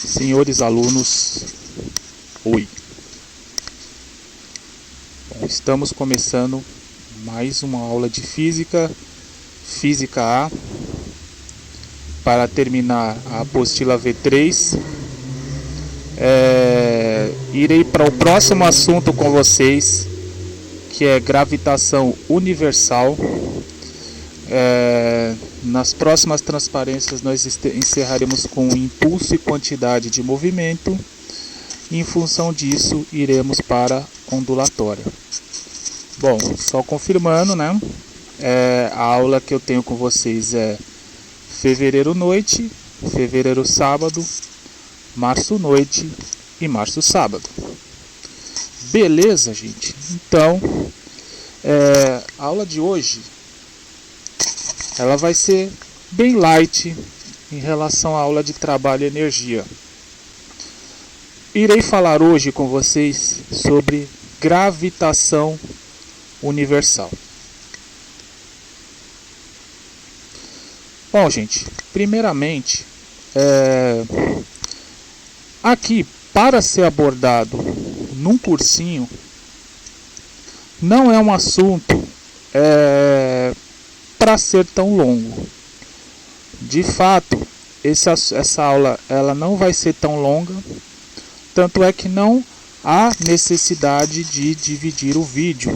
Senhores alunos, oi. Bom, estamos começando mais uma aula de Física A, para terminar a apostila V3. Irei para o próximo assunto com vocês, que é gravitação universal. Nas próximas transparências nós encerraremos com impulso e quantidade de movimento, e em função disso iremos para ondulatória. Bom, só confirmando, né? A aula que eu tenho com vocês é fevereiro noite, fevereiro sábado, março noite e março sábado. Beleza, gente? Então, a aula de hoje ela vai ser bem light em relação à aula de trabalho e energia. Irei falar hoje com vocês sobre gravitação universal. Bom, gente, primeiramente, aqui, para ser abordado num cursinho, não é um assunto para ser tão longo. De fato, essa aula ela não vai ser tão longa, tanto é que não há necessidade de dividir o vídeo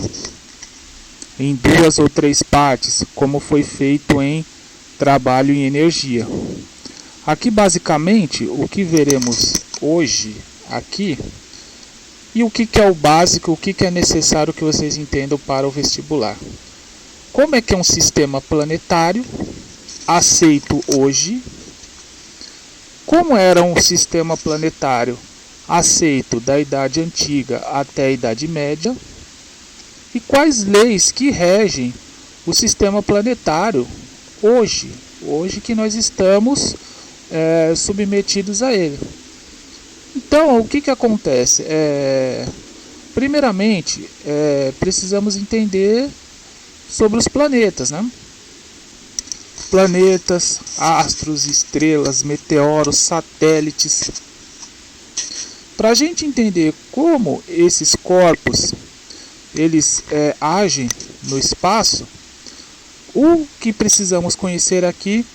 em 2 ou 3 partes, como foi feito em trabalho e energia. Aqui basicamente o que veremos hoje aqui, e o que é o básico, o que é necessário que vocês entendam para o vestibular. Como é que é um sistema planetário aceito hoje? Como era um sistema planetário aceito da Idade Antiga até a Idade Média? E quais leis que regem o sistema planetário hoje que nós estamos submetidos a ele? Então, o que acontece? Primeiramente, precisamos entender sobre os planetas, né? Planetas, astros, estrelas, meteoros, satélites. Para a gente entender como esses corpos eles agem no espaço, o que precisamos conhecer aqui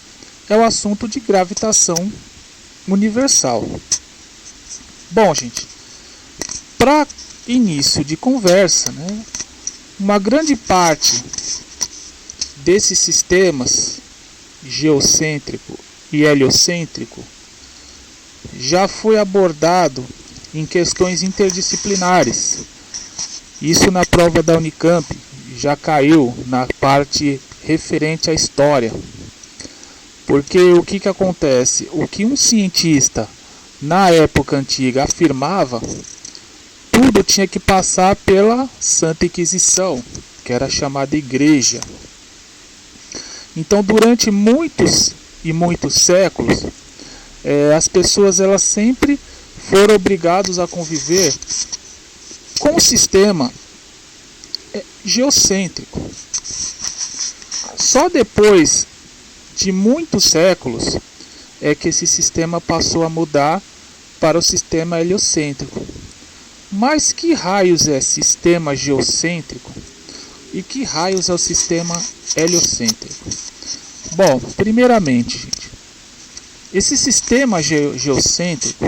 é o assunto de gravitação universal. Bom, gente, para início de conversa, né, uma grande parte desses sistemas geocêntrico e heliocêntrico já foi abordado em questões interdisciplinares. Isso na prova da Unicamp já caiu na parte referente à história. Porque o que acontece? O que um cientista na época antiga afirmava, tudo tinha que passar pela Santa Inquisição, que era chamada Igreja. Então, durante muitos e muitos séculos, as pessoas elas sempre foram obrigadas a conviver com um sistema geocêntrico. Só depois de muitos séculos é que esse sistema passou a mudar para o sistema heliocêntrico. Mas que raios é sistema geocêntrico e que raios é o sistema heliocêntrico? Bom, primeiramente, gente, esse sistema geocêntrico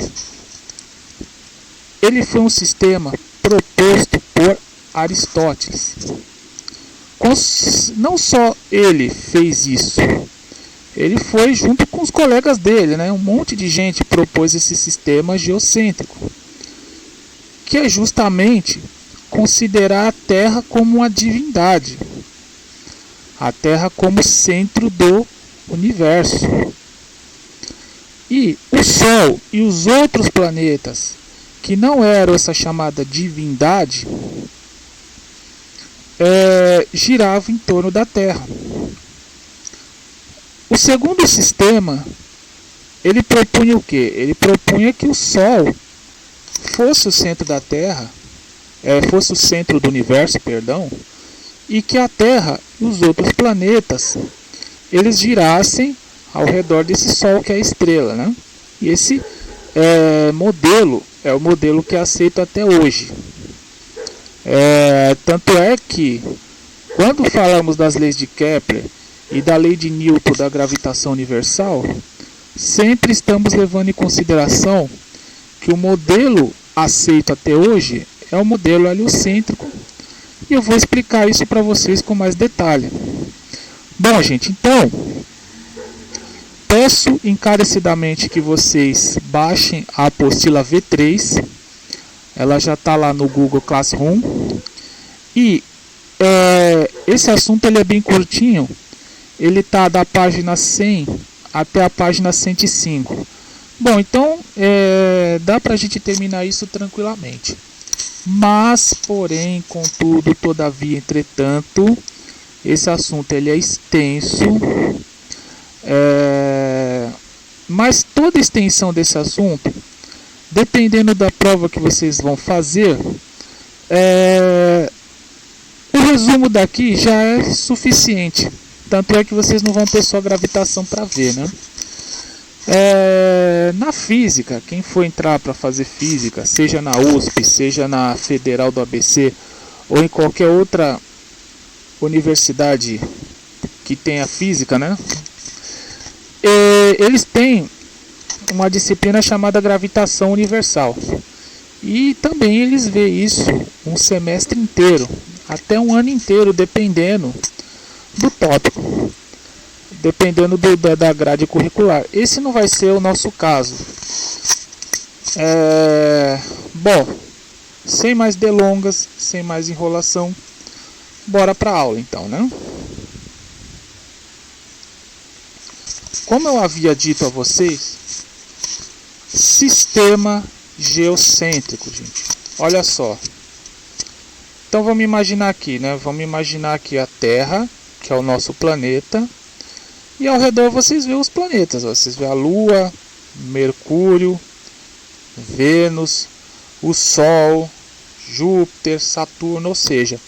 ele foi um sistema proposto por Aristóteles. Não só ele fez isso, ele foi junto com os colegas dele, né? Um monte de gente propôs esse sistema geocêntrico, que é justamente considerar a Terra como uma divindade, a Terra como centro do universo. E o Sol e os outros planetas que não eram essa chamada divindade giravam em torno da Terra. O segundo sistema ele propunha o quê? Ele propunha que o Sol fosse o centro da Terra, fosse o centro do universo, perdão, e que a Terra e os outros planetas eles girassem ao redor desse Sol que é a estrela, né? E esse modelo é o modelo que é aceito até hoje. Tanto é que, quando falamos das leis de Kepler e da lei de Newton da gravitação universal, sempre estamos levando em consideração que o modelo aceito até hoje é o modelo heliocêntrico, e eu vou explicar isso para vocês com mais detalhe. Bom, gente, então, peço encarecidamente que vocês baixem a apostila V3, ela já está lá no Google Classroom, e esse assunto ele é bem curtinho, ele está da página 100 até a página 105. Bom, então dá para a gente terminar isso tranquilamente. Mas, porém, contudo, todavia, entretanto, esse assunto ele é extenso, mas toda a extensão desse assunto, dependendo da prova que vocês vão fazer, o resumo daqui já é suficiente. Tanto é que vocês não vão ter só gravitação para ver, né? Na física, quem for entrar para fazer física, seja na USP, seja na Federal do ABC ou em qualquer outra universidade que tenha física, né? Eles têm uma disciplina chamada gravitação universal, e também eles veem isso um semestre inteiro, até um ano inteiro, dependendo do tópico, dependendo da grade curricular. Esse não vai ser o nosso caso. Bom, sem mais delongas, sem mais enrolação, bora para a aula então, né? Como eu havia dito a vocês, sistema geocêntrico, gente. Olha só. Então vamos imaginar aqui, né? Vamos imaginar aqui a Terra, que é o nosso planeta, e ao redor vocês veem os planetas. Vocês veem a Lua, Mercúrio, Vênus, o Sol, Júpiter, Saturno, ou seja,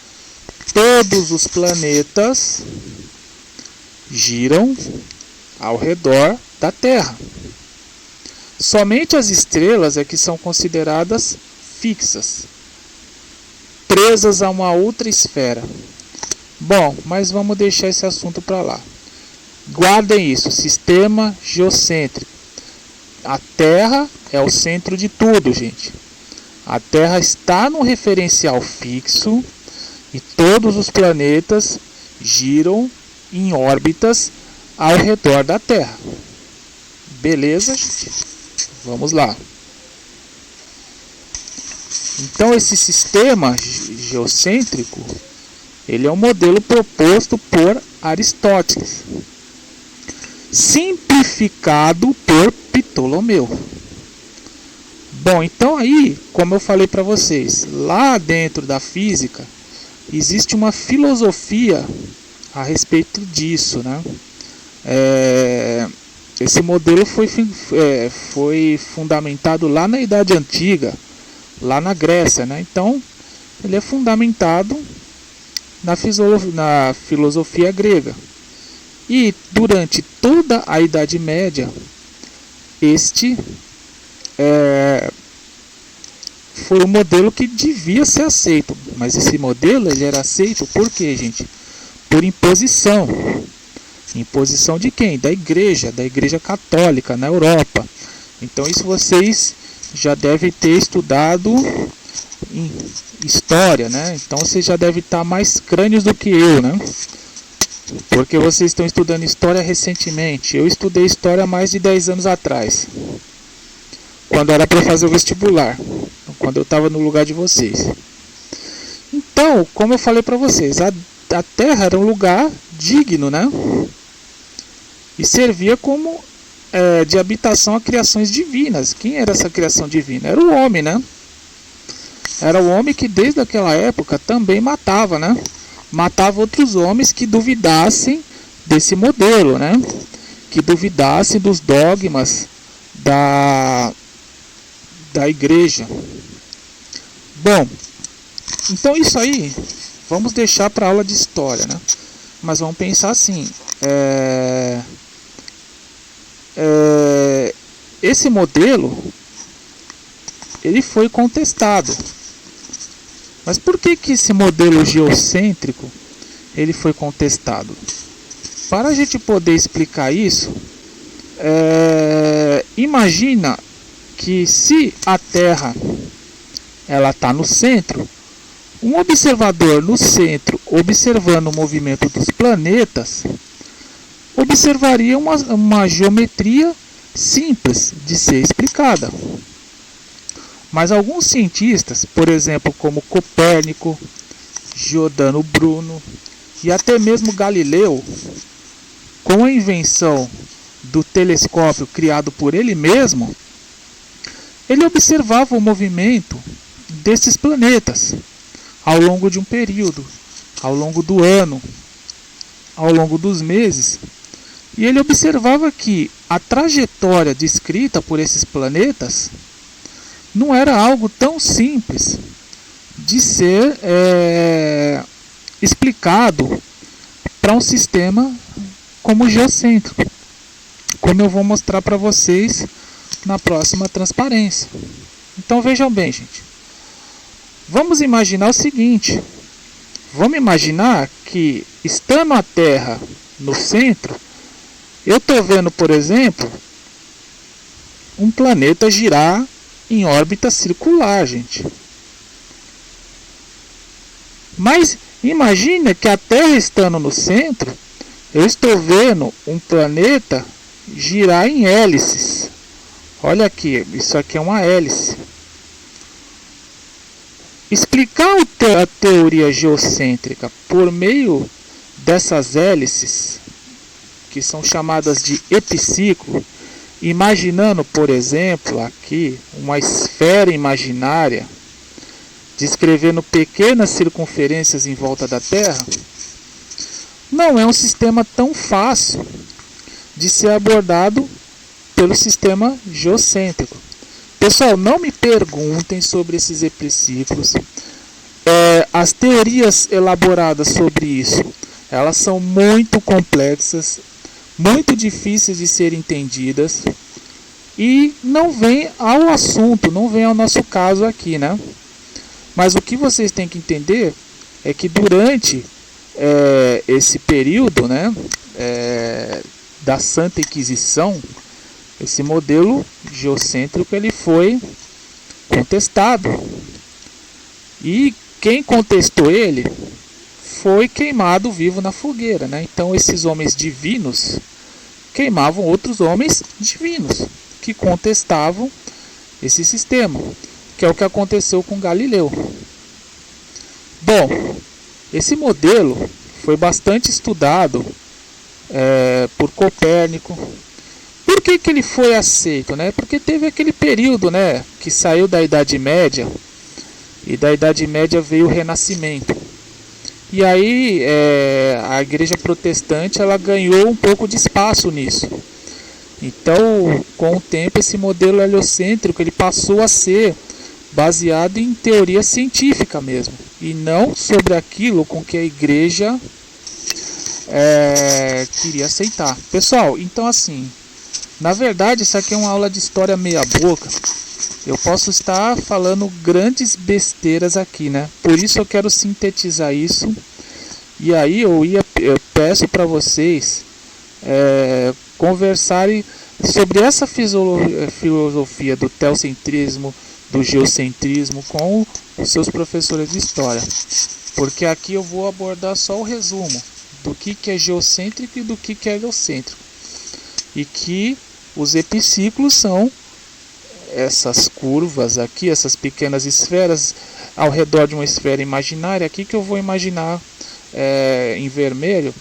todos os planetas giram ao redor da Terra. Somente as estrelas é que são consideradas fixas, presas a uma outra esfera. Bom, mas vamos deixar esse assunto para lá. Guardem isso, sistema geocêntrico. A Terra é o centro de tudo, gente. A Terra está no referencial fixo e todos os planetas giram em órbitas ao redor da Terra. Beleza, gente? Vamos lá. Então esse sistema geocêntrico, ele é um modelo proposto por Aristóteles, simplificado por Ptolomeu. Bom, então aí, como eu falei para vocês, lá dentro da física existe uma filosofia a respeito disso, né? Esse modelo foi fundamentado lá na Idade Antiga, lá na Grécia, né? Então ele é fundamentado na filosofia grega. E durante toda a Idade Média, este foi o modelo que devia ser aceito. Mas esse modelo ele era aceito por quê, gente? Por imposição. Imposição de quem? Da Igreja Católica na Europa. Então isso vocês já devem ter estudado em história, né? Então vocês já devem estar mais crânios do que eu, né? Porque vocês estão estudando história recentemente. Eu estudei história há mais de 10 anos atrás, quando era para fazer o vestibular, quando eu estava no lugar de vocês. Então, como eu falei para vocês, a Terra era um lugar digno, né? E servia como de habitação a criações divinas. Quem era essa criação divina? Era o homem, né? Era o homem que desde aquela época também matava, né? Matava outros homens que duvidassem desse modelo, né? Que duvidassem dos dogmas da igreja. Bom, então isso aí vamos deixar para aula de história, né? Mas vamos pensar assim, esse modelo ele foi contestado. Mas por que esse modelo geocêntrico ele foi contestado? Para a gente poder explicar isso, imagina que se a Terra ela está no centro, um observador no centro observando o movimento dos planetas observaria uma geometria simples de ser explicada. Mas alguns cientistas, por exemplo, como Copérnico, Giordano Bruno e até mesmo Galileu, com a invenção do telescópio criado por ele mesmo, ele observava o movimento desses planetas ao longo de um período, ao longo do ano, ao longo dos meses, e ele observava que a trajetória descrita por esses planetas não era algo tão simples de ser explicado para um sistema como o geocêntrico, como eu vou mostrar para vocês na próxima transparência. Então vejam bem, gente. Vamos imaginar o seguinte. Vamos imaginar que, estando a Terra no centro, eu estou vendo, por exemplo, um planeta girar em órbita circular, gente. Mas imagine que a Terra estando no centro, eu estou vendo um planeta girar em hélices. Olha aqui, isso aqui é uma hélice. Explicar a teoria geocêntrica por meio dessas hélices, que são chamadas de epiciclo, imaginando, por exemplo, aqui uma esfera imaginária, descrevendo pequenas circunferências em volta da Terra, não é um sistema tão fácil de ser abordado pelo sistema geocêntrico. Pessoal, não me perguntem sobre esses epiciclos. As teorias elaboradas sobre isso, elas são muito complexas, muito difíceis de serem entendidas e não vem ao assunto, não vem ao nosso caso aqui, né? Mas o que vocês têm que entender é que durante esse período, né, da Santa Inquisição, esse modelo geocêntrico ele foi contestado. E quem contestou ele foi queimado vivo na fogueira, né? Então esses homens divinos queimavam outros homens divinos que contestavam esse sistema, que é o que aconteceu com Galileu. Bom, esse modelo foi bastante estudado por Copérnico. Por que ele foi aceito, né? Porque teve aquele período, né, que saiu da Idade Média, e da Idade Média veio o Renascimento. E aí a Igreja Protestante ela ganhou um pouco de espaço nisso. Então, com o tempo, esse modelo heliocêntrico ele passou a ser baseado em teoria científica mesmo, e não sobre aquilo com que a Igreja queria aceitar. Pessoal, então assim, na verdade isso aqui é uma aula de história meia boca. Eu posso estar falando grandes besteiras aqui, né? Por isso eu quero sintetizar isso. E aí eu peço para vocês conversarem sobre essa filosofia do teocentrismo, do geocentrismo com os seus professores de história. Porque aqui eu vou abordar só o resumo do que é geocêntrico e do que é heliocêntrico. E que os epiciclos são essas curvas aqui, essas pequenas esferas ao redor de uma esfera imaginária aqui que eu vou imaginar em vermelho.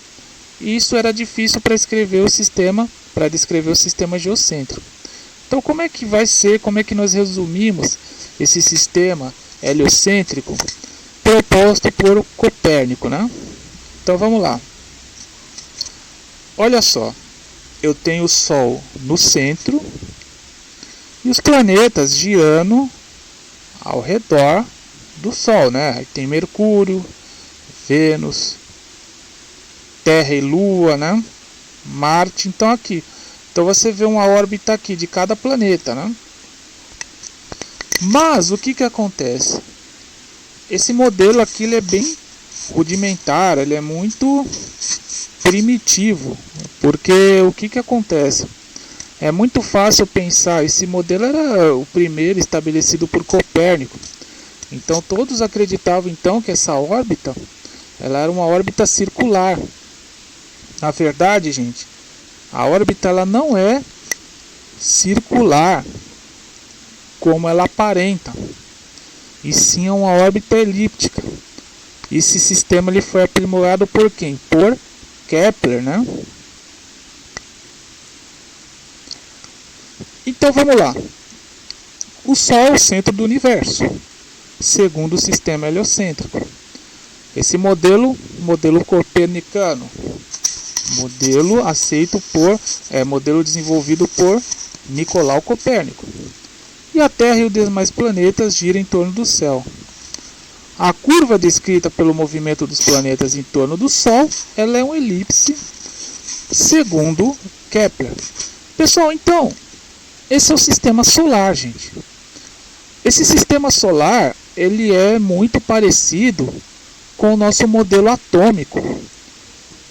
E isso era difícil para descrever o sistema geocêntrico. Então como é que vai ser, como é que nós resumimos esse sistema heliocêntrico proposto por Copérnico, né? Então vamos lá. Olha só, eu tenho o Sol no centro e os planetas girando ao redor do Sol, né? Aí tem Mercúrio, Vênus, Terra e Lua, né? Marte, então aqui. Então você vê uma órbita aqui de cada planeta, né? Mas o que acontece? Esse modelo aqui ele é bem rudimentar, ele é muito primitivo, porque o que acontece? É muito fácil pensar, esse modelo era o primeiro estabelecido por Copérnico, então todos acreditavam então que essa órbita ela era uma órbita circular. Na verdade, gente, a órbita ela não é circular como ela aparenta, e sim é uma órbita elíptica. Esse sistema ele foi aprimorado por quem? Por Kepler, né? Então vamos lá. O Sol é o centro do universo, segundo o sistema heliocêntrico. Esse modelo copernicano, modelo aceito por, modelo desenvolvido por Nicolau Copérnico. E a Terra e os demais planetas giram em torno do céu. A curva descrita pelo movimento dos planetas em torno do Sol, ela é uma elipse, segundo Kepler. Pessoal, então, esse é o sistema solar, gente. Esse sistema solar, ele é muito parecido com o nosso modelo atômico,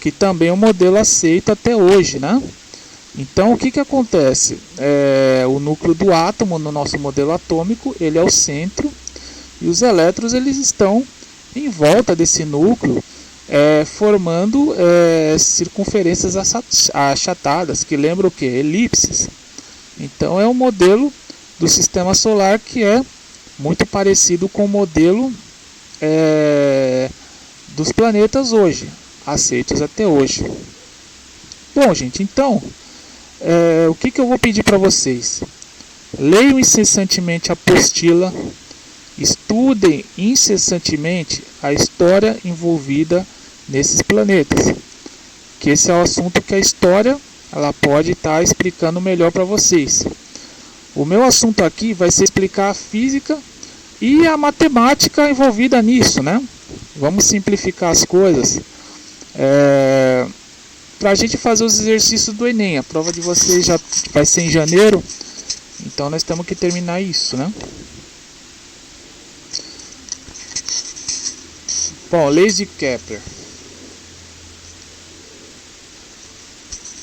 que também é um modelo aceito até hoje, né? Então, o que acontece? O núcleo do átomo no nosso modelo atômico, ele é o centro, e os elétrons eles estão em volta desse núcleo, formando circunferências achatadas, que lembram o que? Elipses. Então é um modelo do sistema solar que é muito parecido com o modelo dos planetas hoje, aceitos até hoje. Bom, gente, então, o que eu vou pedir para vocês? Leiam incessantemente a apostila, estudem incessantemente a história envolvida nesses planetas, que esse é o assunto que a história ela pode estar explicando melhor para vocês. O meu assunto aqui vai ser explicar a física e a matemática envolvida nisso, né? Vamos simplificar as coisas para a gente fazer os exercícios do Enem. A prova de vocês já vai ser em janeiro, então nós temos que terminar isso, né? Bom, leis de Kepler.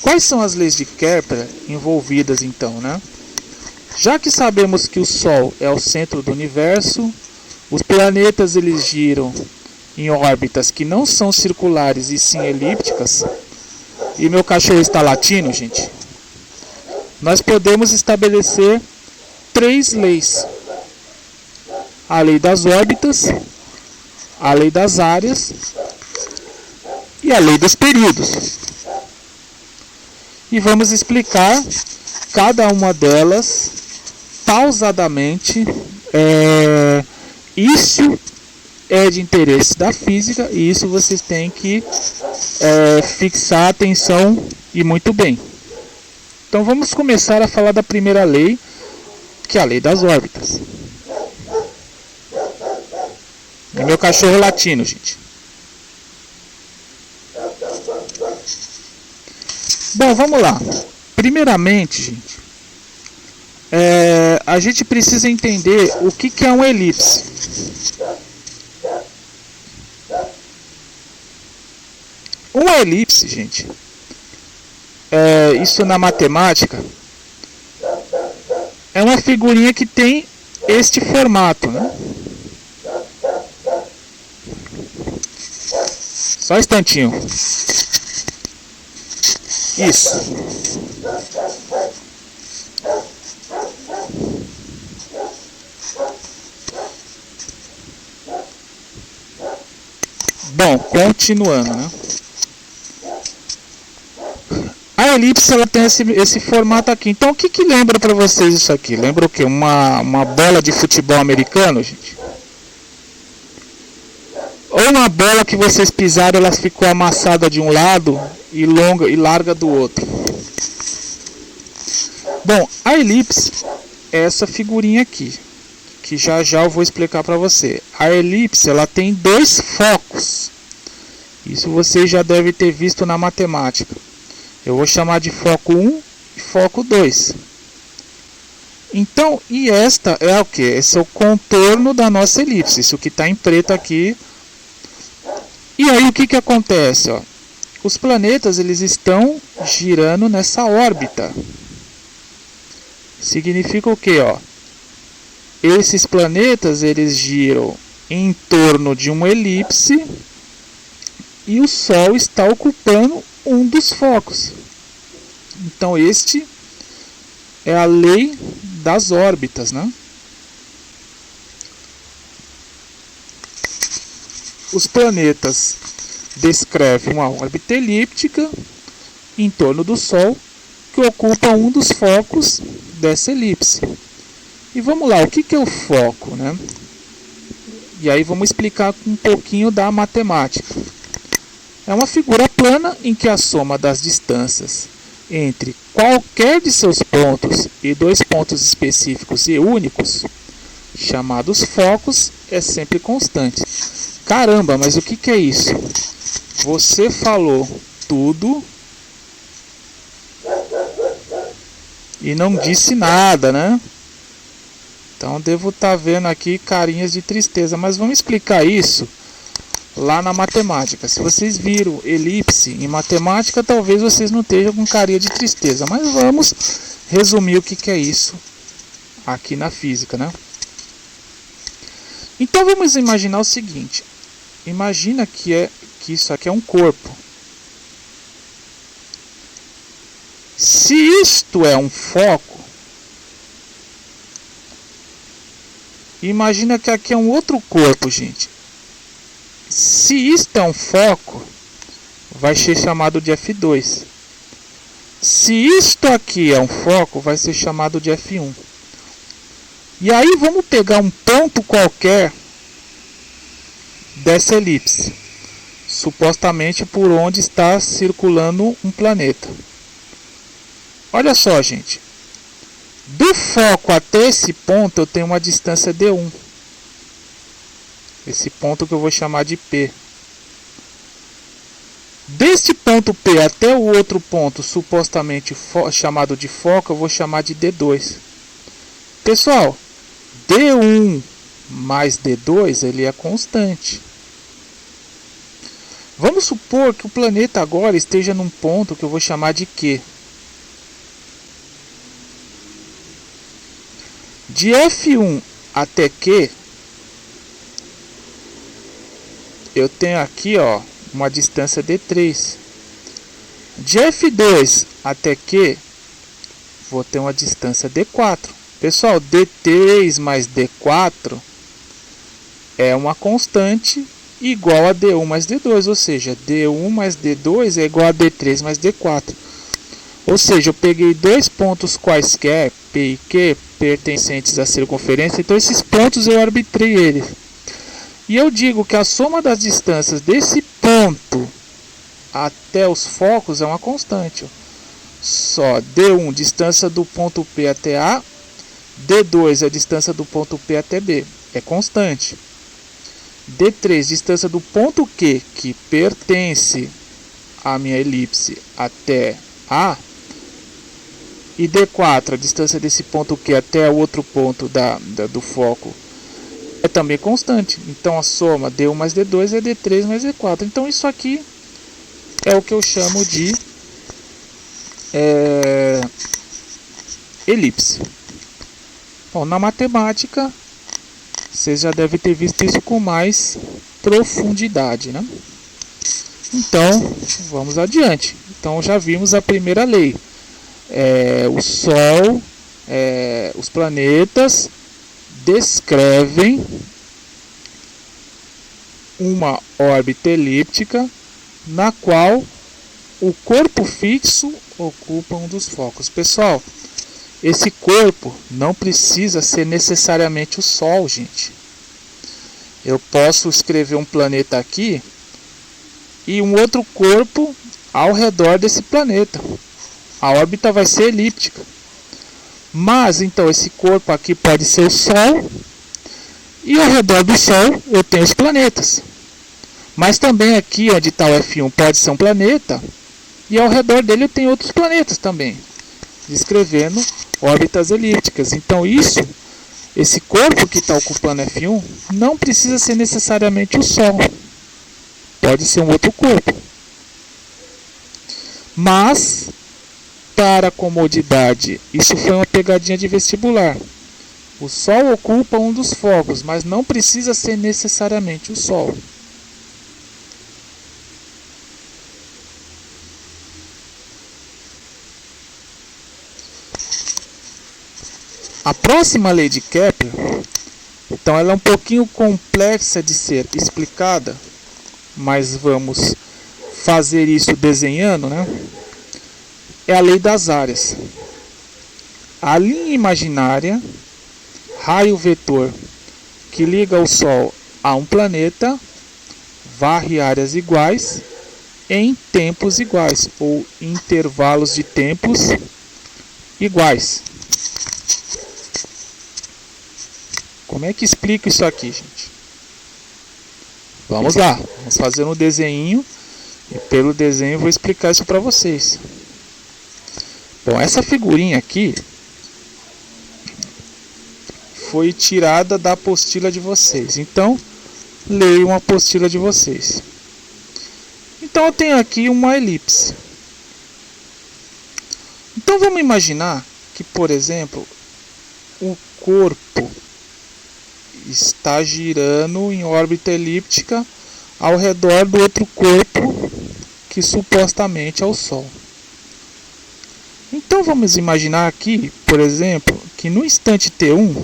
Quais são as leis de Kepler envolvidas então, né? Já que sabemos que o Sol é o centro do universo, os planetas eles giram em órbitas que não são circulares e sim elípticas, e meu cachorro está latindo, gente, nós podemos estabelecer 3 leis. A lei das órbitas, a lei das áreas e a lei dos períodos. E vamos explicar cada uma delas pausadamente. Isso é de interesse da física e isso vocês têm que fixar a atenção e muito bem. Então vamos começar a falar da primeira lei, que é a lei das órbitas. E meu cachorro latino, gente. Bom, vamos lá. Primeiramente, gente, a gente precisa entender o que é uma elipse. Uma elipse, gente, isso na matemática, é uma figurinha que tem este formato, né? Só um instantinho. Isso. Bom, continuando, né? A elipse ela tem esse formato aqui. Então o que lembra para vocês isso aqui? Lembra o quê? Uma bola de futebol americano, gente? Ou uma bola que vocês pisaram, ela ficou amassada de um lado e longa e larga do outro. Bom, a elipse é essa figurinha aqui, que já eu vou explicar para você. A elipse ela tem 2 focos. Isso você já deve ter visto na matemática. Eu vou chamar de foco 1 e foco 2. Então, e esta é o que? Esse é o contorno da nossa elipse, isso que está em preto aqui. E aí o que, que acontece? Ó? Os planetas eles estão girando nessa órbita. Significa o que? Ó? Esses planetas eles giram em torno de uma elipse e o Sol está ocupando um dos focos. Então este é a lei das órbitas, né? Os planetas descrevem uma órbita elíptica em torno do Sol que ocupa um dos focos dessa elipse. E vamos lá, o que é o foco, né? E aí vamos explicar um pouquinho da matemática. É uma figura plana em que a soma das distâncias entre qualquer de seus pontos e dois pontos específicos e únicos, chamados focos, é sempre constante. Caramba, mas o que é isso? Você falou tudo e não disse nada, né? Então devo estar vendo aqui carinhas de tristeza, mas vamos explicar isso lá na matemática. Se vocês viram elipse em matemática, talvez vocês não estejam com carinha de tristeza, mas vamos resumir o que é isso aqui na física, né? Então vamos imaginar o seguinte: imagina que isso aqui é um corpo. Se isto é um foco, imagina que aqui é um outro corpo, gente. Se isto é um foco, vai ser chamado de F2. Se isto aqui é um foco, vai ser chamado de F1. E aí vamos pegar um ponto qualquer dessa elipse, supostamente por onde está circulando um planeta. Olha só, gente. Do foco até esse ponto eu tenho uma distância D1. Esse ponto que eu vou chamar de P. Deste ponto P até o outro ponto supostamente chamado de foco, eu vou chamar de D2. Pessoal, D1 mais D2 ele é constante. Vamos supor que o planeta agora esteja num ponto que eu vou chamar de Q. De F1 até Q, eu tenho aqui ó, uma distância D3. De F2 até Q, vou ter uma distância D4. Pessoal, D3 mais D4 é uma constante igual a D1 mais D2, ou seja, D1 mais D2 é igual a D3 mais D4. Ou seja, eu peguei dois pontos quaisquer, P e Q, pertencentes à circunferência, então esses pontos eu arbitrei eles. E eu digo que a soma das distâncias desse ponto até os focos é uma constante. Só D1, distância do ponto P até A, D2 é a distância do ponto P até B, é constante. D3, distância do ponto Q, que pertence à minha elipse, até A. E D4, a distância desse ponto Q até o outro ponto do foco, é também constante. Então a soma D1 mais D2 é D3 mais D4. Então isso aqui é o que eu chamo de elipse. Bom, na matemática, vocês já devem ter visto isso com mais profundidade, né? Então, vamos adiante. Então, já vimos a primeira lei. O Sol, os planetas descrevem uma órbita elíptica na qual o corpo fixo ocupa um dos focos. Pessoal, esse corpo não precisa ser necessariamente o Sol, gente. Eu posso escrever um planeta aqui e um outro corpo ao redor desse planeta. A órbita vai ser elíptica. Mas, então, esse corpo aqui pode ser o Sol. E ao redor do Sol eu tenho os planetas. Mas também aqui onde está o F1 pode ser um planeta. E ao redor dele eu tenho outros planetas também. Descrevendo órbitas elípticas. Então esse corpo que está ocupando F1 não precisa ser necessariamente o Sol. Pode ser um outro corpo. Mas, para comodidade, isso foi uma pegadinha de vestibular. O Sol ocupa um dos focos, mas não precisa ser necessariamente o Sol. A próxima lei de Kepler, então ela é um pouquinho complexa de ser explicada, mas vamos fazer isso desenhando, né? É a lei das áreas. A linha imaginária, raio vetor, que liga o Sol a um planeta, varre áreas iguais em tempos iguais, ou intervalos de tempos iguais. Como é que explica isso aqui, gente? Vamos lá, vamos fazer um desenho e pelo desenho eu vou explicar isso para vocês. Bom, essa figurinha aqui foi tirada da apostila de vocês, então leiam a apostila de vocês. Então eu tenho aqui uma elipse. Então vamos imaginar que, por exemplo, o corpo está girando em órbita elíptica ao redor do outro corpo que supostamente é o Sol. Então vamos imaginar aqui, por exemplo, que no instante T1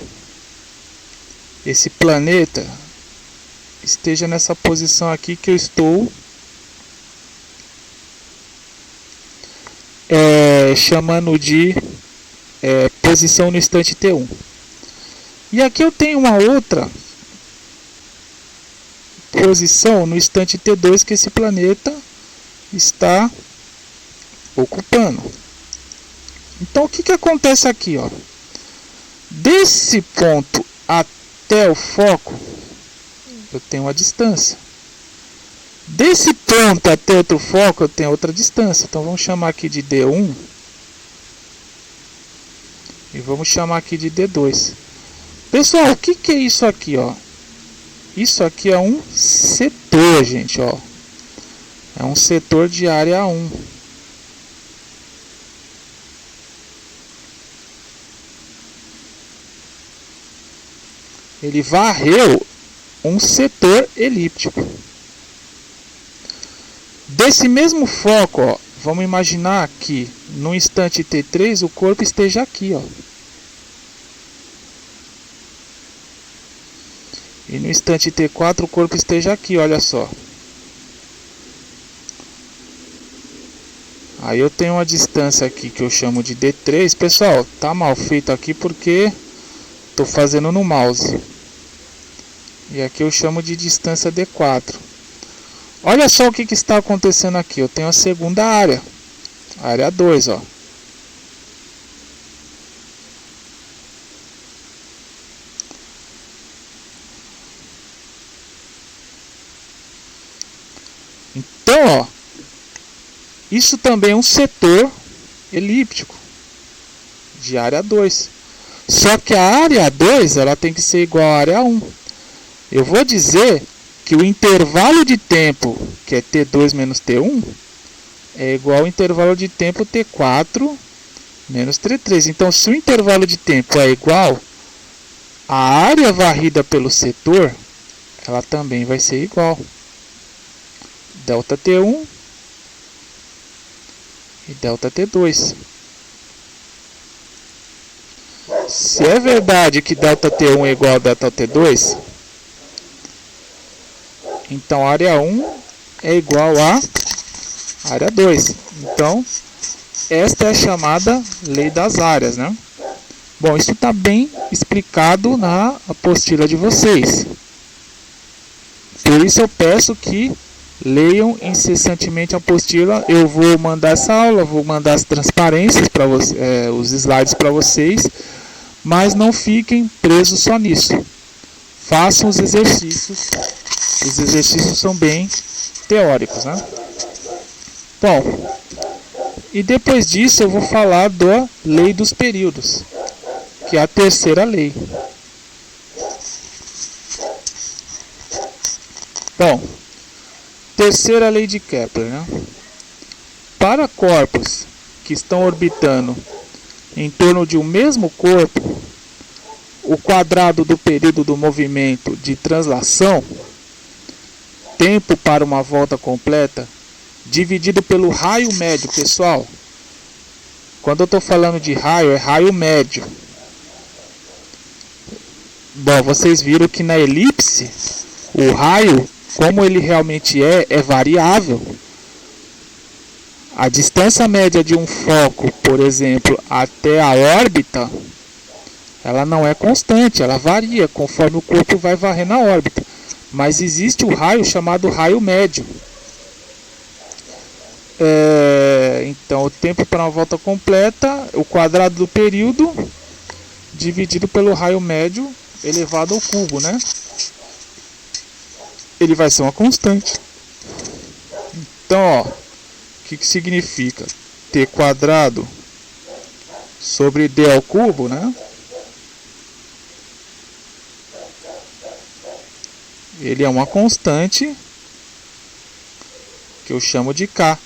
esse planeta esteja nessa posição aqui que eu estou chamando de posição no instante T1. E aqui eu tenho uma outra posição no instante T2 que esse planeta está ocupando. Então o que acontece aqui? Ó? Desse ponto até o foco, eu tenho uma distância. Desse ponto até outro foco, eu tenho outra distância. Então vamos chamar aqui de D1 e vamos chamar aqui de D2. Pessoal, o que é isso aqui, ó? Isso aqui é um setor, gente, ó. É um setor de área 1. Ele varreu um setor elíptico. Desse mesmo foco, ó, vamos imaginar que no instante T3 o corpo esteja aqui, ó. E no instante T4 o corpo esteja aqui, olha só. Aí eu tenho uma distância aqui que eu chamo de D3. Pessoal, tá mal feito aqui porque estou fazendo no mouse. E aqui eu chamo de distância D4. Olha só o que está acontecendo aqui. Eu tenho a segunda área. Área 2, ó. Então, ó, isso também é um setor elíptico de área 2. Só que a área 2 ela tem que ser igual à área 1. Eu vou dizer que o intervalo de tempo, que é T2 menos T1, é igual ao intervalo de tempo T4 menos T3. Então, se o intervalo de tempo é igual, a área varrida pelo setor, ela também vai ser igual. Delta T1 e delta T2. Se é verdade que delta T1 é igual a delta T2, então a área 1 é igual a área 2. Então, esta é a chamada lei das áreas, né? Bom, isso está bem explicado na apostila de vocês. Por isso eu peço que leiam incessantemente a apostila. Eu vou mandar essa aula, vou mandar as transparências para vocês, os slides para vocês, mas não fiquem presos só nisso. Façam os exercícios. Os exercícios são bem teóricos, né? Bom, E depois disso eu vou falar da lei dos períodos, que é a terceira lei. Bom, terceira lei de Kepler, né? Para corpos que estão orbitando em torno de um mesmo corpo, o quadrado do período do movimento de translação, tempo para uma volta completa, dividido pelo raio médio. Pessoal, quando eu estou falando de raio, é raio médio. Bom, vocês viram que na elipse, o raio, como ele realmente é variável. A distância média de um foco, por exemplo, até a órbita, ela não é constante, ela varia conforme o corpo vai varrer na órbita. Mas existe o raio chamado raio médio. Então, o tempo para uma volta completa, o quadrado do período, dividido pelo raio médio elevado ao cubo, né? Ele vai ser uma constante. Então, ó, o que significa? T quadrado sobre D ao cubo, né? Ele é uma constante que eu chamo de K.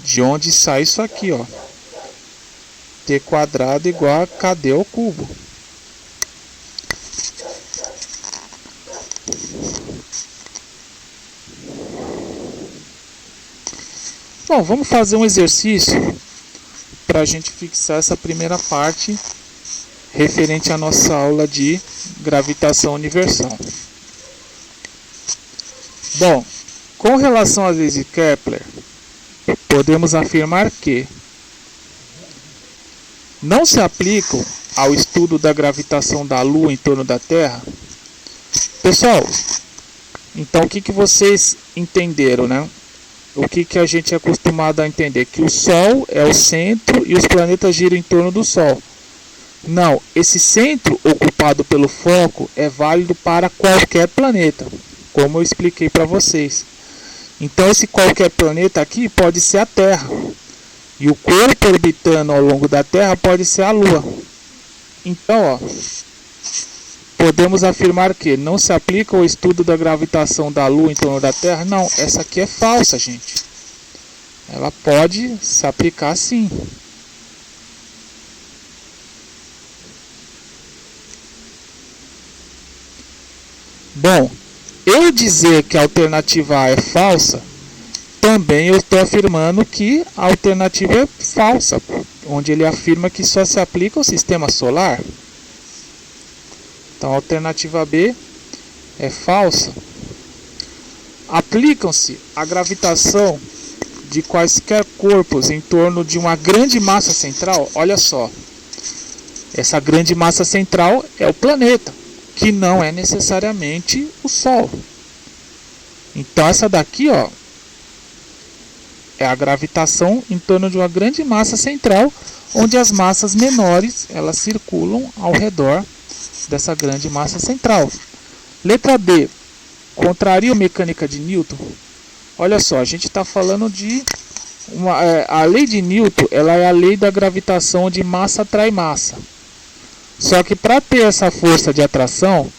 De onde sai isso aqui, ó. T quadrado igual a KD ao cubo. Bom, vamos fazer um exercício para a gente fixar essa primeira parte referente à nossa aula de gravitação universal. Bom, com relação às leis de Kepler, podemos afirmar que não se aplicam ao estudo da gravitação da Lua em torno da Terra. Pessoal, então o que vocês entenderam, né? O que a gente é acostumado a entender? Que o Sol é o centro e os planetas giram em torno do Sol. Não, esse centro ocupado pelo foco é válido para qualquer planeta, como eu expliquei para vocês. Então esse qualquer planeta aqui pode ser a Terra. E o corpo orbitando ao longo da Terra pode ser a Lua. Então, ó, podemos afirmar que não se aplica ao estudo da gravitação da Lua em torno da Terra? Não, essa aqui é falsa, gente. Ela pode se aplicar sim. Bom, eu dizer que a alternativa A é falsa, também eu estou afirmando que a alternativa é falsa, onde ele afirma que só se aplica ao sistema solar. Então a alternativa B é falsa. Aplicam-se a gravitação de quaisquer corpos em torno de uma grande massa central. Olha só, essa grande massa central é o planeta, que não é necessariamente o Sol. Então essa daqui, ó, é a gravitação em torno de uma grande massa central, onde as massas menores elas circulam ao redor dessa grande massa central. Letra B, contraria a mecânica de Newton. Olha só, a gente está falando de a lei de Newton, ela é a lei da gravitação onde massa atrai massa. Só que para ter essa força de atração,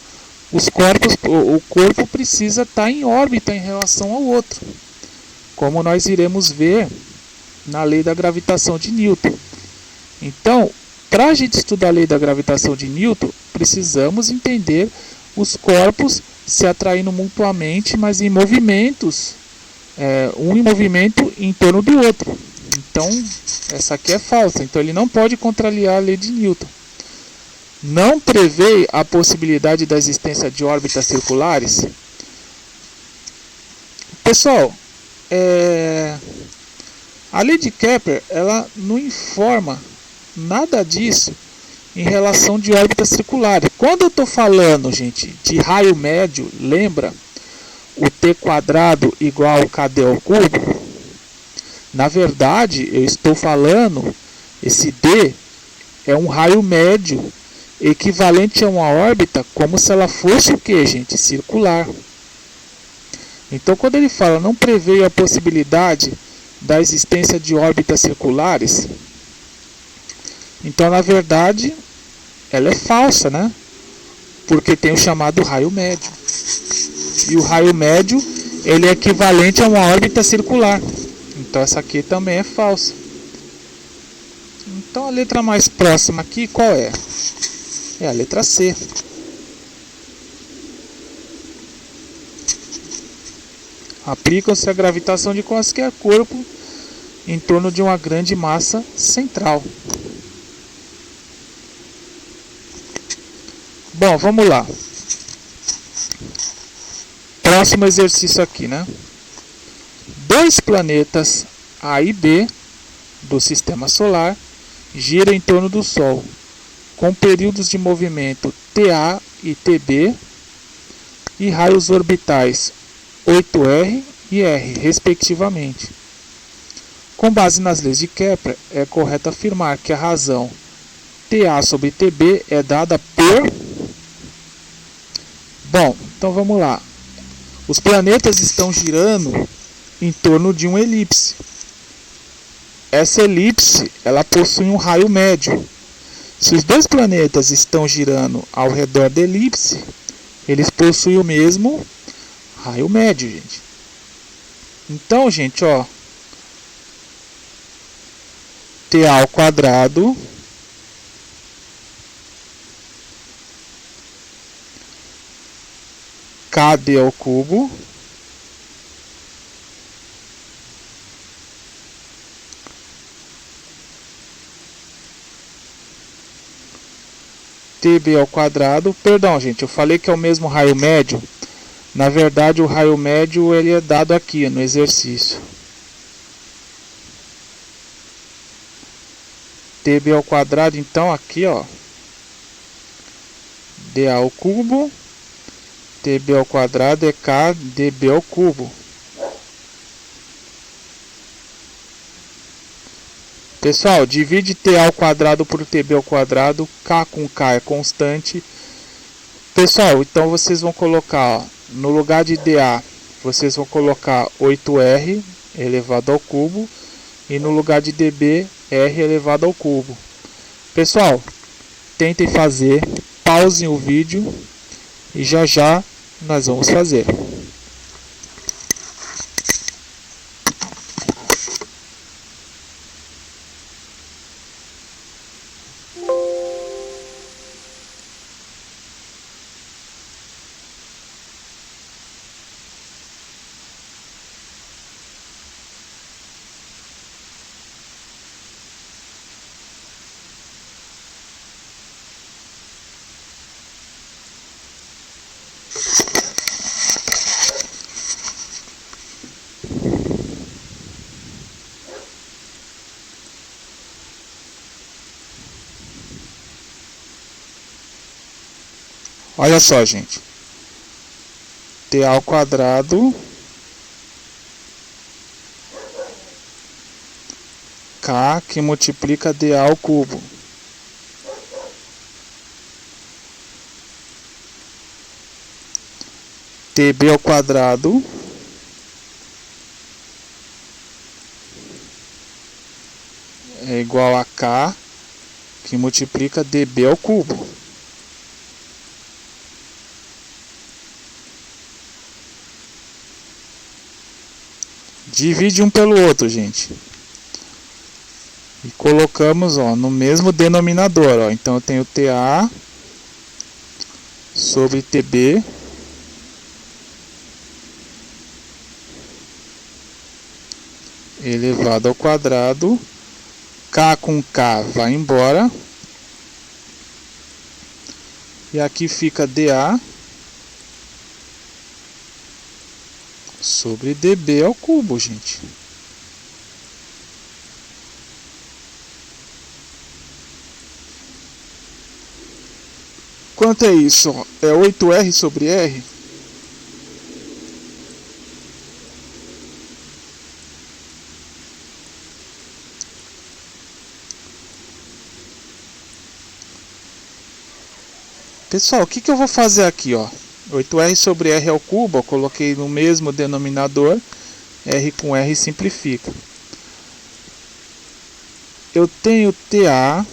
o corpo precisa estar em órbita em relação ao outro, como nós iremos ver na lei da gravitação de Newton. Então, para a gente estudar a lei da gravitação de Newton, precisamos entender os corpos se atraindo mutuamente, mas em movimentos, um em movimento em torno do outro. Então, essa aqui é falsa. Então, ele não pode contrariar a lei de Newton. Não prevê a possibilidade da existência de órbitas circulares. Pessoal, a lei de Kepler ela não informa nada disso em relação de órbitas circulares. Quando eu estou falando, gente, de raio médio, lembra o T quadrado igual ao KD ao cubo? Na verdade, eu estou falando, esse D é um raio médio equivalente a uma órbita, como se ela fosse o que, gente? Circular. Então, quando ele fala não prevê a possibilidade da existência de órbitas circulares? Então, na verdade, ela é falsa, né? Porque tem o chamado raio médio. E o raio médio, ele é equivalente a uma órbita circular. Então, essa aqui também é falsa. Então, a letra mais próxima aqui, qual é? É a letra C. Aplica-se a gravitação de qualquer corpo em torno de uma grande massa central. Bom, vamos lá. Próximo exercício aqui, né? Dois planetas A e B do Sistema Solar giram em torno do Sol, com períodos de movimento TA e TB e raios orbitais 8R e R, respectivamente. Com base nas leis de Kepler, é correto afirmar que a razão TA sobre TB é dada por... Bom, então vamos lá. Os planetas estão girando em torno de uma elipse. Essa elipse, ela possui um raio médio. Se os dois planetas estão girando ao redor da elipse, eles possuem o mesmo raio médio, gente. Então, gente, ó, TA ao quadrado KD ao cubo TB ao quadrado. Perdão, gente, eu falei que é o mesmo raio médio. Na verdade, o raio médio ele é dado aqui no exercício. TB ao quadrado, então aqui, ó, DA ao cubo, TB ao quadrado é KDB ao cubo. Pessoal, divide TA ao quadrado por TB ao quadrado, K com K é constante. Pessoal, então vocês vão colocar, ó, no lugar de DA, vocês vão colocar 8R elevado ao cubo, e no lugar de DB, R elevado ao cubo. Pessoal, tentem fazer, pausem o vídeo e já já nós vamos fazer. Olha só, gente. TA ao quadrado K que multiplica DA ao cubo. TB ao quadrado é igual a K que multiplica DB ao cubo. Divide um pelo outro, gente. E colocamos, ó, no mesmo denominador, ó. Então eu tenho TA sobre TB elevado ao quadrado. K com K vai embora. E aqui fica DA sobre DB ao cubo, gente. Quanto é isso? É 8R sobre R? Pessoal, o que eu vou fazer aqui, ó? 8R sobre R ao cubo, eu coloquei no mesmo denominador, R com R simplifica. eu tenho TA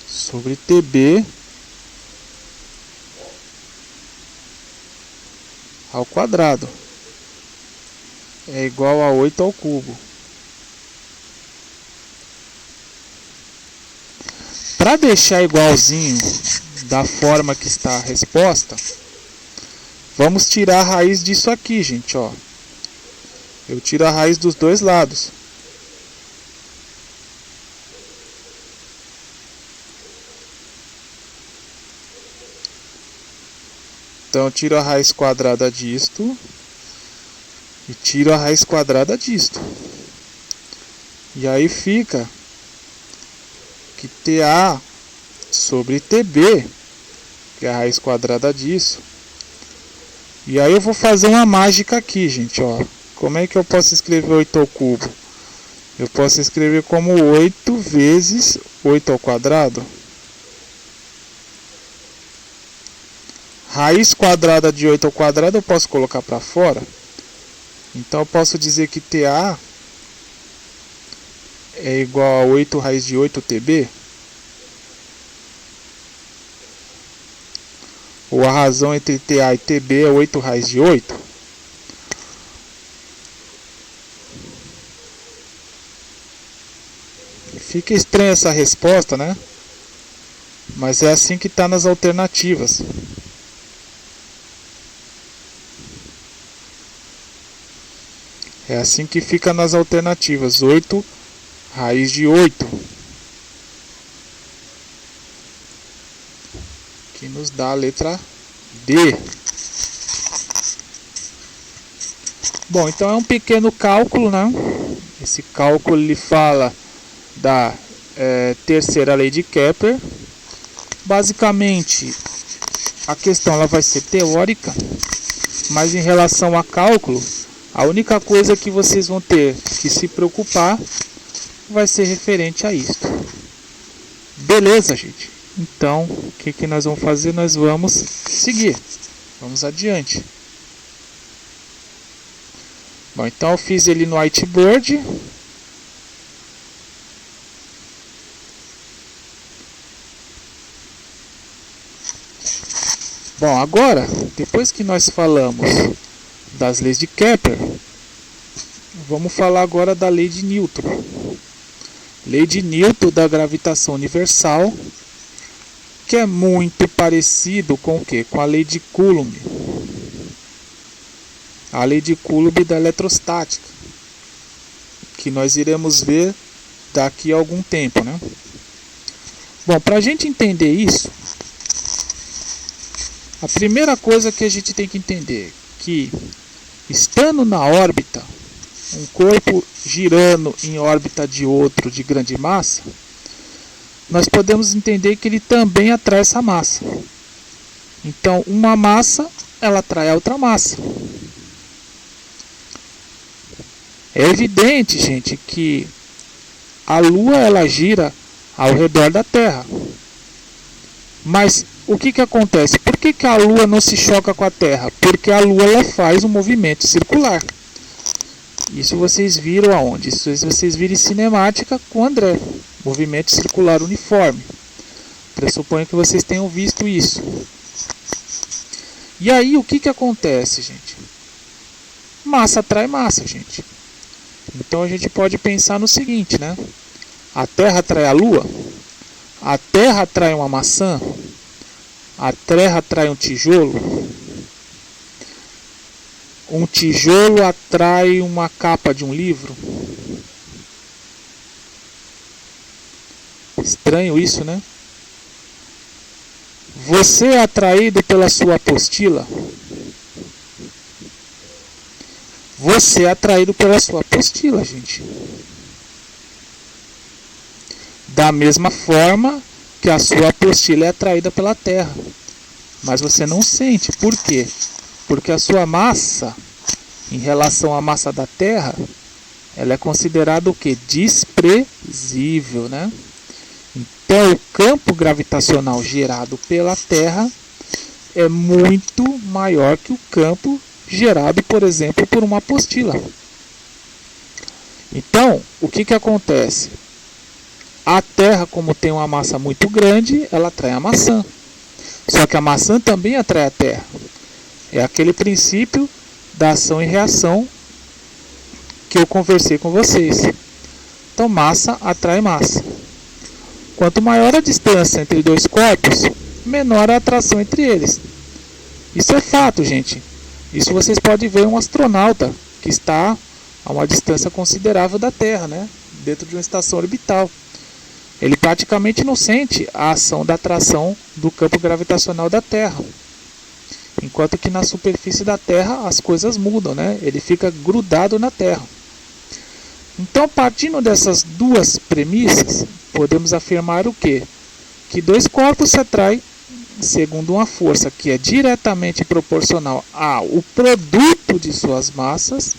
sobre TB ao quadrado é igual a 8 ao cubo. Para deixar igualzinho da forma que está a resposta, vamos tirar a raiz disso aqui, gente, ó. Eu tiro a raiz dos dois lados. Então eu tiro a raiz quadrada disto e tiro a raiz quadrada disto. E aí fica que TA sobre TB, que é a raiz quadrada disso. E aí eu vou fazer uma mágica aqui, gente, ó. Como é que eu posso escrever 8 ao cubo? Eu posso escrever como 8 vezes 8 ao quadrado. Raiz quadrada de 8 ao quadrado eu posso colocar para fora. Então eu posso dizer que TA é igual a 8 raiz de 8 TB. Ou a razão entre TA e TB é 8 raiz de 8. Fica estranha essa resposta, né? Mas é assim que está nas alternativas. É assim que fica nas alternativas. 8 raiz de 8. Que nos dá a letra D. Bom, então é um pequeno cálculo, né? Esse cálculo ele fala da terceira lei de Kepler. Basicamente, a questão ela vai ser teórica, mas em relação a cálculo, a única coisa que vocês vão ter que se preocupar vai ser referente a isso. Beleza, gente? Então, o que nós vamos fazer? Nós vamos seguir. Vamos adiante. Bom, então eu fiz ele no whiteboard. Bom, agora, depois que nós falamos das leis de Kepler, vamos falar agora da lei de Newton. Lei de Newton da gravitação universal, que é muito parecido com o quê? Com a lei de Coulomb. A lei de Coulomb da eletrostática, que nós iremos ver daqui a algum tempo, né? Bom, para a gente entender isso, a primeira coisa que a gente tem que entender é que, estando na órbita, um corpo girando em órbita de outro de grande massa, nós podemos entender que ele também atrai essa massa. Então, uma massa, ela atrai a outra massa. É evidente, gente, que a Lua ela gira ao redor da Terra. Mas o que acontece? Por que a Lua não se choca com a Terra? Porque a Lua ela faz um movimento circular. Isso vocês viram aonde? Isso vocês viram em cinemática com o André. Movimento circular uniforme. Pressuponho que vocês tenham visto isso. E aí o que acontece, gente? Massa atrai massa, gente. Então a gente pode pensar no seguinte, né? A Terra atrai a Lua. A Terra atrai uma maçã. A Terra atrai um tijolo. Um tijolo atrai uma capa de um livro. Estranho isso, né? Você é atraído pela sua apostila? Você é atraído pela sua apostila, gente. Da mesma forma que a sua apostila é atraída pela Terra. Mas você não sente. Por quê? Porque a sua massa, em relação à massa da Terra, ela é considerada o quê? Desprezível, né? Então, o campo gravitacional gerado pela Terra é muito maior que o campo gerado, por exemplo, por uma apostila. Então, o que acontece? A Terra, como tem uma massa muito grande, ela atrai a maçã. Só que a maçã também atrai a Terra. É aquele princípio da ação e reação que eu conversei com vocês. Então, massa atrai massa. Quanto maior a distância entre dois corpos, menor a atração entre eles. Isso é fato, gente. Isso vocês podem ver um astronauta que está a uma distância considerável da Terra, né? Dentro de uma estação orbital. Ele praticamente não sente a ação da atração do campo gravitacional da Terra. Enquanto que na superfície da Terra as coisas mudam, né? Ele fica grudado na Terra. Então, partindo dessas duas premissas, podemos afirmar o quê? Que dois corpos se atraem segundo uma força que é diretamente proporcional ao produto de suas massas,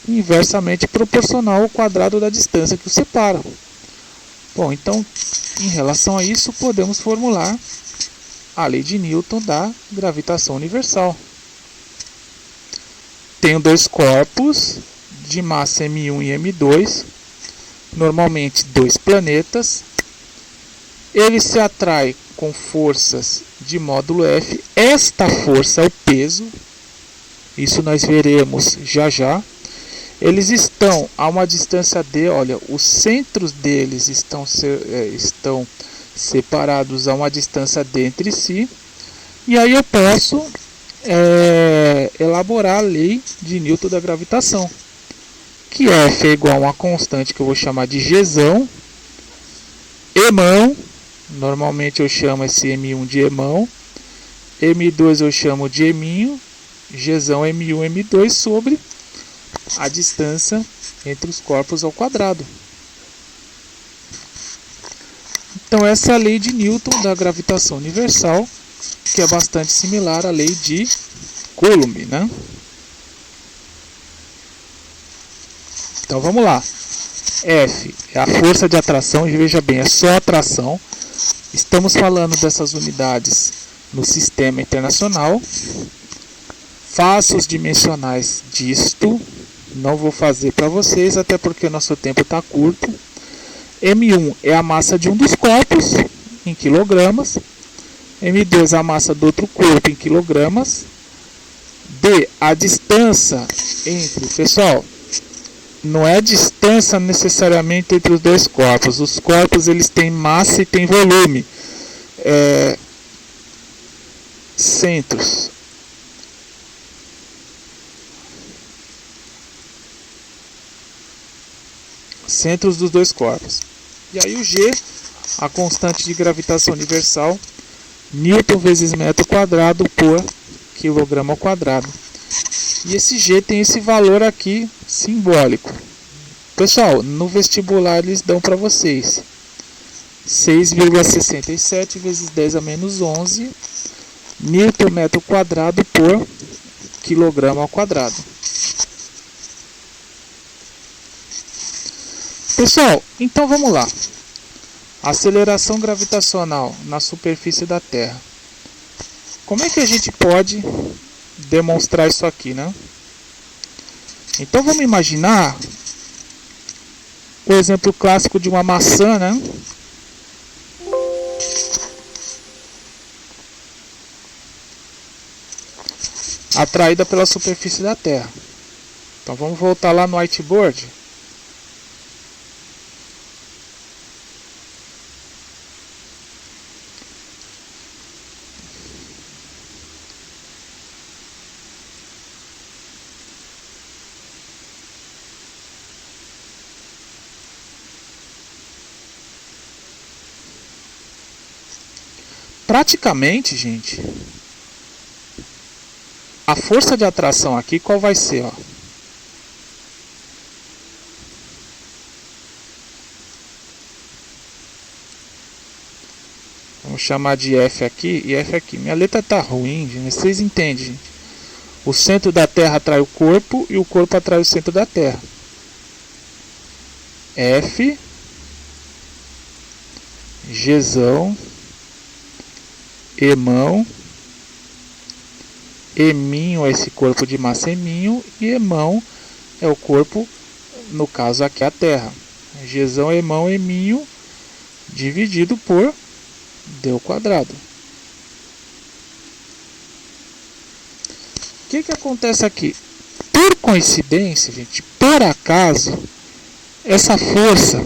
inversamente proporcional ao quadrado da distância que os separa. Bom, então, em relação a isso, podemos formular a lei de Newton da gravitação universal. Tenho dois corpos de massa M1 e M2, normalmente dois planetas. Eles se atraem com forças de módulo F. Esta força é o peso, isso nós veremos já já. Eles estão a uma distância D, olha, os centros deles estão separados a uma distância D entre si. E aí eu posso elaborar a lei de Newton da gravitação, que F é igual a uma constante que eu vou chamar de Gzão, Emão, normalmente eu chamo esse M1 de Emão, M2 eu chamo de Eminho, Gzão M1, M2 sobre a distância entre os corpos ao quadrado. Então essa é a lei de Newton da gravitação universal, que é bastante similar à lei de Coulomb, né? Então vamos lá. F é a força de atração, e veja bem, é só atração. Estamos falando dessas unidades no sistema internacional. Faço os dimensionais disto. Não vou fazer para vocês, até porque o nosso tempo está curto. M1 é a massa de um dos corpos, em quilogramas. M2 é a massa do outro corpo, em quilogramas. D, a distância entre... Pessoal, não é a distância necessariamente entre os dois corpos. Os corpos eles têm massa e têm volume. Centros. Centros dos dois corpos. E aí o G, a constante de gravitação universal, Newton vezes metro quadrado por quilograma ao quadrado. E esse G tem esse valor aqui simbólico. Pessoal, no vestibular eles dão para vocês 6,67 vezes 10 a menos 11 Newton metro quadrado por quilograma ao quadrado. Pessoal, então vamos lá. Aceleração gravitacional na superfície da Terra. Como é que a gente pode demonstrar isso aqui, né? Então vamos imaginar o exemplo clássico de uma maçã, né? Atraída pela superfície da Terra. Então vamos voltar lá no whiteboard. Praticamente, gente, a força de atração aqui qual vai ser? Ó? Vamos chamar de F aqui e F aqui. Minha letra tá ruim, gente, vocês entendem, gente? O centro da Terra atrai o corpo e o corpo atrai o centro da Terra. F, Gzão, Emão, Eminho é esse corpo de massa Eminho, e Emão é o corpo no caso aqui a Terra. Gzão, Emão, Eminho dividido por D ao quadrado. O que acontece aqui? Por coincidência, gente, por acaso, essa força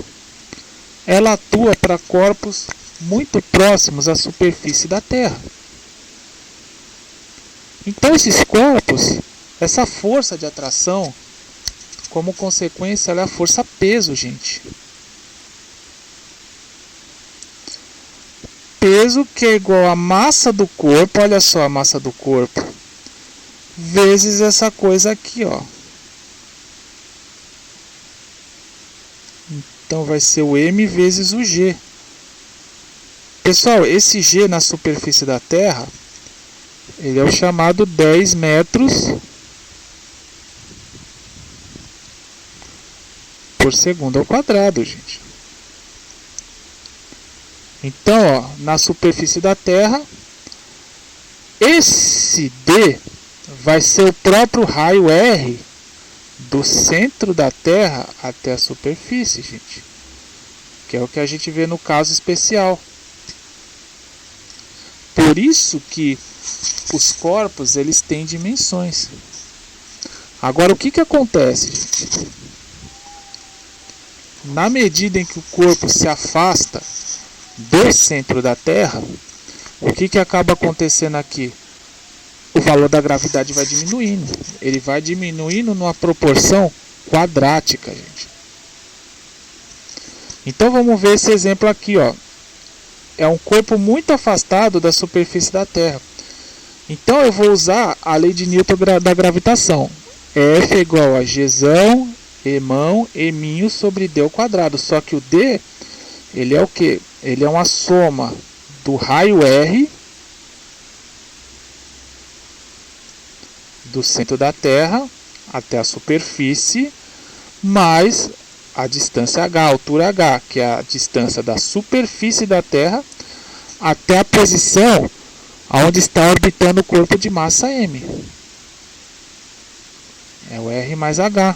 ela atua para corpos muito próximos à superfície da Terra. Então esses corpos, essa força de atração, como consequência, ela é a força peso, gente. Peso que é igual à massa do corpo, olha só a massa do corpo, vezes essa coisa aqui, ó. Então vai ser o M vezes o G. Pessoal, esse G na superfície da Terra, ele é o chamado 10 metros por segundo ao quadrado, gente. Então, ó, na superfície da Terra, esse D vai ser o próprio raio R do centro da Terra até a superfície, gente. Que é o que a gente vê no caso especial. Por isso que os corpos, eles têm dimensões. Agora, o que acontece, gente? Na medida em que o corpo se afasta do centro da Terra, o que acaba acontecendo aqui? O valor da gravidade vai diminuindo. Ele vai diminuindo numa proporção quadrática, gente. Então vamos ver esse exemplo aqui, ó. É um corpo muito afastado da superfície da Terra. Então eu vou usar a lei de Newton da gravitação. F é igual a Gzão, Emão, Eminho sobre D ao quadrado. Só que o D, ele é o quê? Ele é uma soma do raio R do centro da Terra até a superfície, mais a distância H, a altura H, que é a distância da superfície da Terra até a posição onde está orbitando o corpo de massa M. É o R mais H.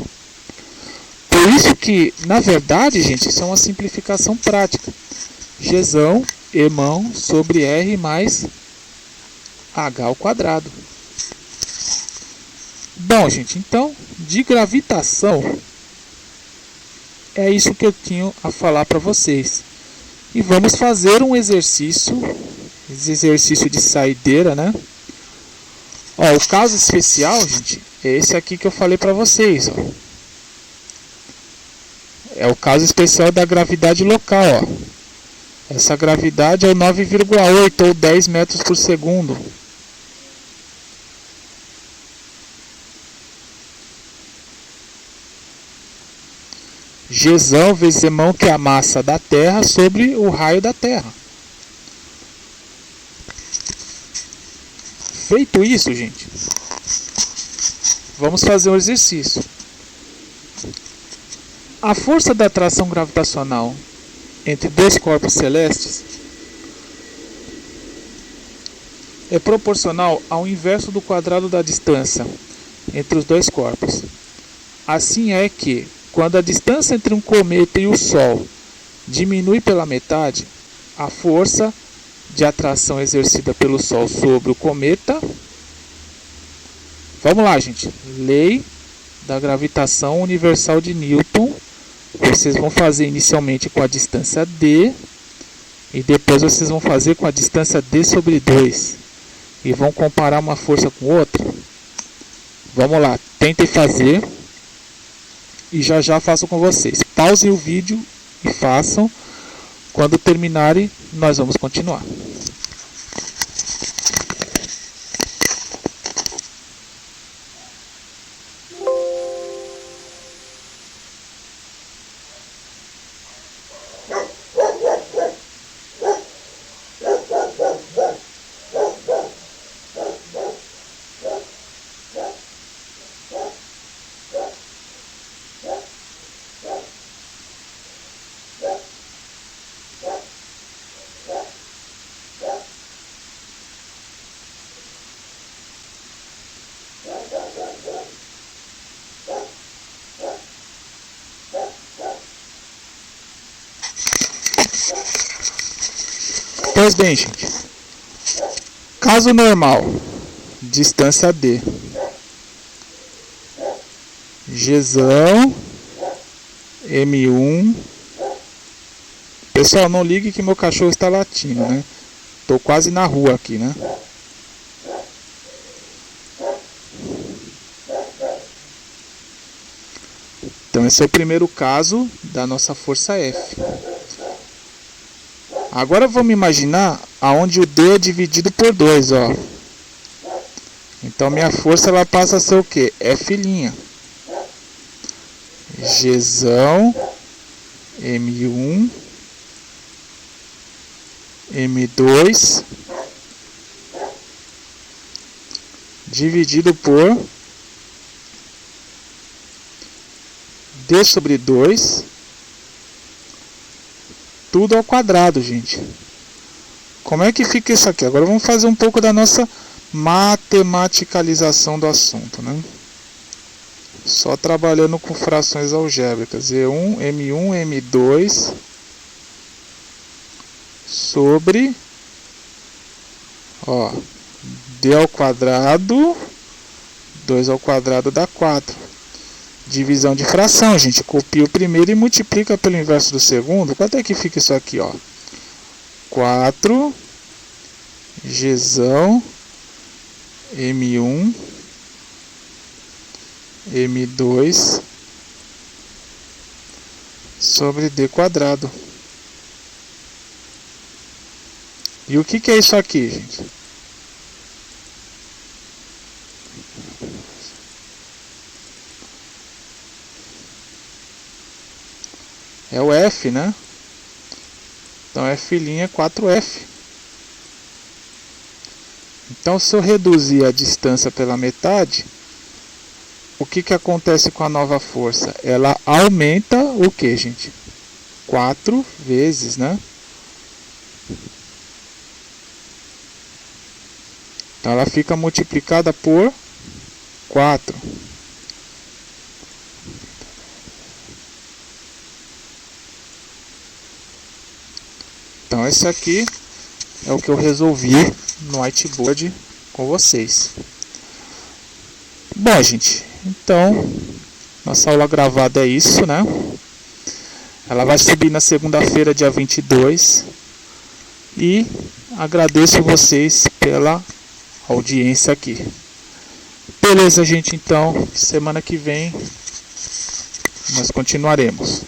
Por isso que, na verdade, gente, isso é uma simplificação prática. Gzão, Emão sobre R mais H ao quadrado. Bom, gente, então, de gravitação, é isso que eu tinha a falar para vocês. E vamos fazer um exercício, esse exercício de saideira, né? Ó, o caso especial, gente, é esse aqui que eu falei para vocês, ó. É o caso especial da gravidade local, ó. Essa gravidade é o 9,8 ou 10 metros por segundo. Gzão vezes Emão, que é a massa da Terra, sobre o raio da Terra. Feito isso, gente, vamos fazer um exercício. A força da atração gravitacional entre dois corpos celestes é proporcional ao inverso do quadrado da distância entre os dois corpos. Assim é que, quando a distância entre um cometa e o Sol diminui pela metade, a força de atração exercida pelo Sol sobre o cometa... Vamos lá, gente. Lei da gravitação universal de Newton. Vocês vão fazer inicialmente com a distância D e depois vocês vão fazer com a distância D sobre 2 e vão comparar uma força com outra. Vamos lá, tentem fazer e já faço com vocês. Pausem o vídeo e façam. Quando terminarem, nós vamos continuar. Pois bem, gente. Caso normal, distância D. Gzão, M1. Pessoal, não ligue que meu cachorro está latindo, né? Tô quase na rua aqui, né? Então esse é o primeiro caso da nossa força F. Agora vamos imaginar aonde o D é dividido por 2, ó. Então minha força ela passa a ser o quê? F'. Gzão, M1, M2, dividido por D sobre 2, tudo ao quadrado, gente. Como é que fica isso aqui? Agora vamos fazer um pouco da nossa matematicalização do assunto, né? Só trabalhando com frações algébricas. E1, M1, M2 sobre, ó, D ao quadrado, 2 ao quadrado dá 4. Divisão de fração, gente. Copia o primeiro e multiplica pelo inverso do segundo. Quanto é que fica isso aqui, ó? 4 Gzão M1 M2 sobre D quadrado. E o que é isso aqui, gente? É o F, né? Então F' é 4F. Então se eu reduzir a distância pela metade, o que acontece com a nova força? Ela aumenta o que, gente? 4 vezes, né? Então ela fica multiplicada por 4. Então esse aqui é o que eu resolvi no whiteboard com vocês. Bom, gente, então nossa aula gravada é isso, né? Ela vai subir na segunda-feira, dia 22. E agradeço vocês pela audiência aqui. Beleza, gente? Então, semana que vem nós continuaremos.